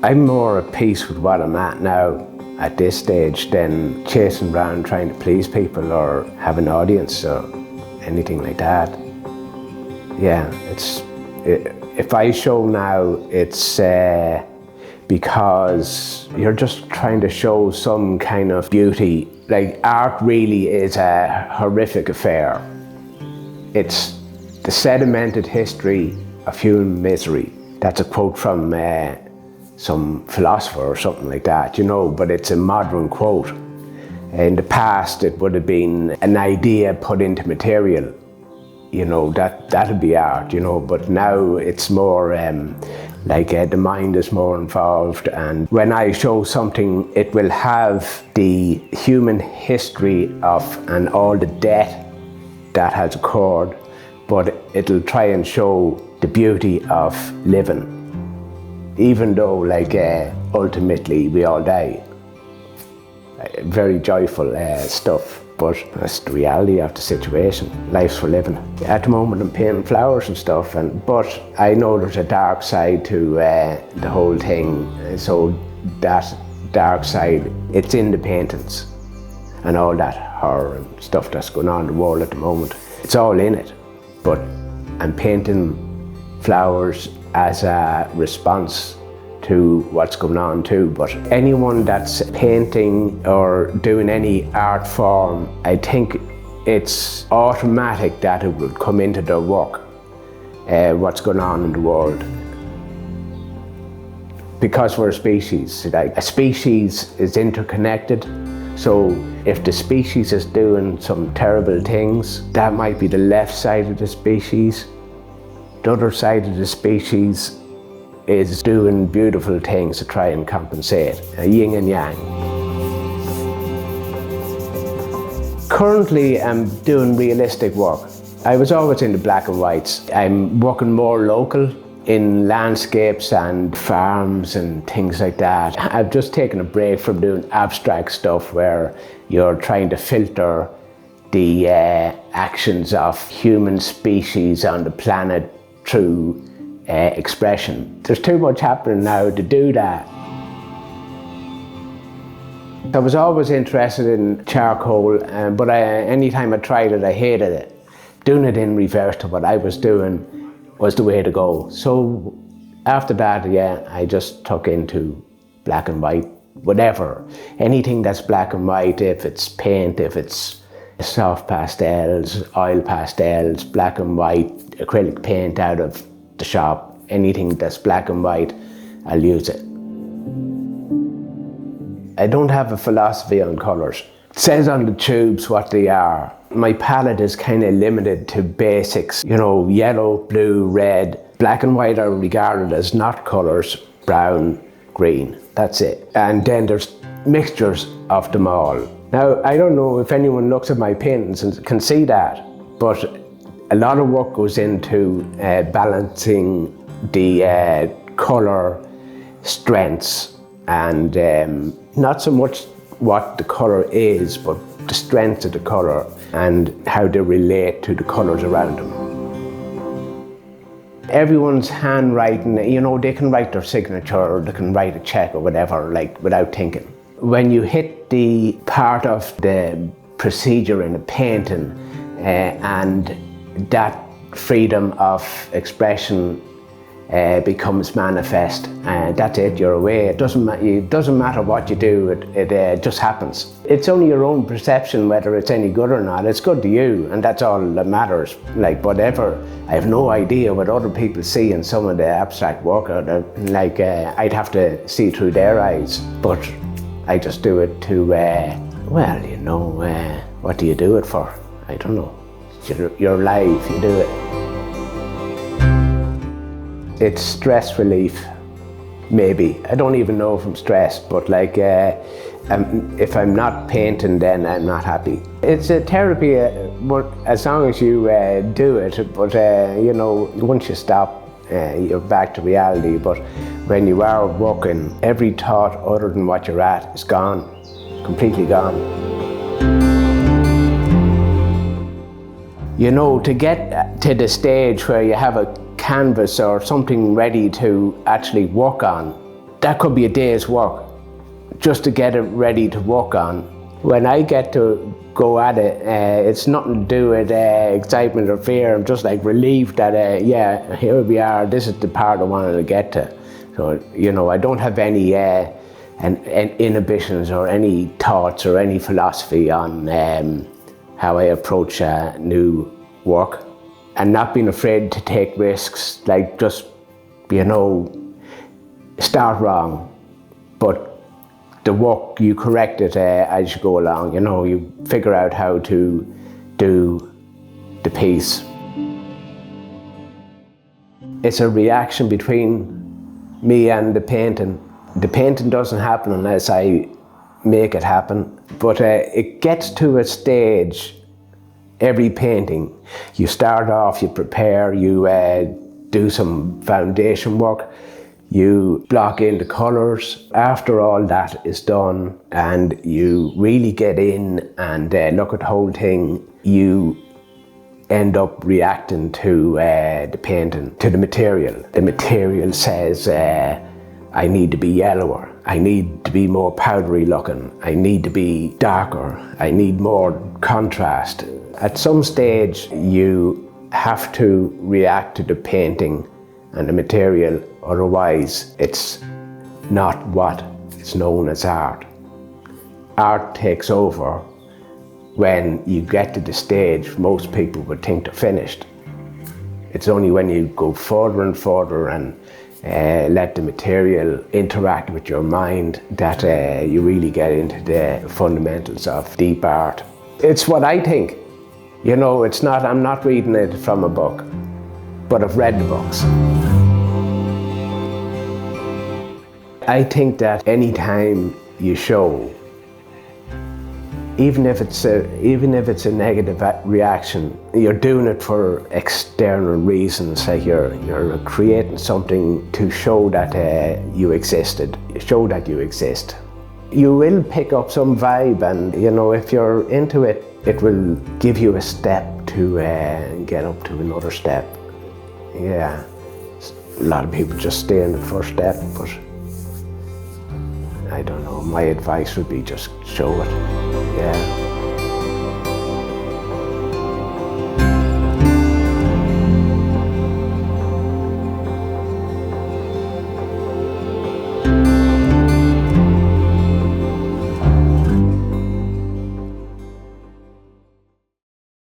I'm more at peace with what I'm at now at this stage than chasing around trying to please people or have an audience or anything like that. Yeah, if I show now, it's because you're just trying to show some kind of beauty. Like, art really is a horrific affair. It's the sedimented history of human misery. That's a quote from some philosopher or something like that, you know, but it's a modern quote. In the past, it would have been an idea put into material, you know, that'd be art, you know, but now it's more the mind is more involved, and when I show something, it will have the human history of and all the death that has occurred, but it'll try and show the beauty of living, even though ultimately we all die. Very joyful stuff, but that's the reality of the situation. Life's for living. At the moment I'm painting flowers and stuff, but I know there's a dark side to the whole thing, so that dark side, it's in the paintings and all that horror and stuff that's going on in the world at the moment. It's all in it, but I'm painting flowers as a response to what's going on too. But anyone that's painting or doing any art form, I think it's automatic that it would come into their work, what's going on in the world. Because we're a species, like a species is interconnected, so if the species is doing some terrible things, that might be the left side of the species. The other side of the species is doing beautiful things to try and compensate, a yin and yang. Currently, I'm doing realistic work. I was always into black and whites. I'm working more local in landscapes and farms and things like that. I've just taken a break from doing abstract stuff where you're trying to filter the actions of human species on the planet through expression. There's too much happening now to do that. I was always interested in charcoal, but anytime I tried it, I hated it. Doing it in reverse to what I was doing was the way to go. So after that, yeah, I just took into black and white, whatever. Anything that's black and white, if it's paint, if it's soft pastels, oil pastels, black and white, acrylic paint out of the shop, anything that's black and white, I'll use it. I don't have a philosophy on colours. It says on the tubes what they are. My palette is kind of limited to basics, you know, yellow, blue, red. Black and white are regarded as not colours, brown, green, that's it. And then there's mixtures of them all. Now, I don't know if anyone looks at my paintings and can see that, but a lot of work goes into balancing the colour strengths, and not so much what the colour is, but the strength of the colour and how they relate to the colours around them. Everyone's handwriting, you know, they can write their signature or they can write a check or whatever, like without thinking. When you hit the part of the procedure in a painting and that freedom of expression becomes manifest, and that's it, you're away. It doesn't matter what you do, it just happens. It's only your own perception whether it's any good or not. It's good to you, and that's all that matters. Like, whatever, I have no idea what other people see in some of the abstract work. I'd have to see through their eyes, but I just do it to, well, you know, what do you do it for? I don't know. You're alive, you do it. It's stress relief, maybe. I don't even know if I'm stressed, but like, if I'm not painting, then I'm not happy. It's a therapy, as long as you do it, but you know, once you stop, you're back to reality. But when you are working, every thought other than what you're at is gone, completely gone. You know, to get to the stage where you have a canvas or something ready to actually work on, that could be a day's work just to get it ready to work on. When I get to go at it, it's nothing to do with excitement or fear. I'm just like relieved that, yeah, here we are, this is the part I wanted to get to. So, you know, I don't have any inhibitions or any thoughts or any philosophy on how I approach new work. And not being afraid to take risks, like just, you know, start wrong, but the work, you correct it as you go along, you know, you figure out how to do the piece. It's a reaction between me and the painting. The painting doesn't happen unless I make it happen, but it gets to a stage, every painting, you start off, you prepare, you do some foundation work, you block in the colours. After all that is done and you really get in and look at the whole thing, you end up reacting to the painting, to the material. The material says, I need to be yellower, I need to be more powdery looking, I need to be darker, I need more contrast. At some stage you have to react to the painting and the material, otherwise it's not what is known as art. Art takes over when you get to the stage most people would think they're finished. It's only when you go further and further and let the material interact with your mind that you really get into the fundamentals of deep art. It's what I think. You know, it's not, I'm not reading it from a book, but I've read the books. I think that any time you show, even if it's a negative reaction, you're doing it for external reasons, like you're creating something to show that you existed, show that you exist. You will pick up some vibe, and you know, if you're into it, it will give you a step to get up to another step. Yeah, a lot of people just stay in the first step, but I don't know, my advice would be just show it, yeah.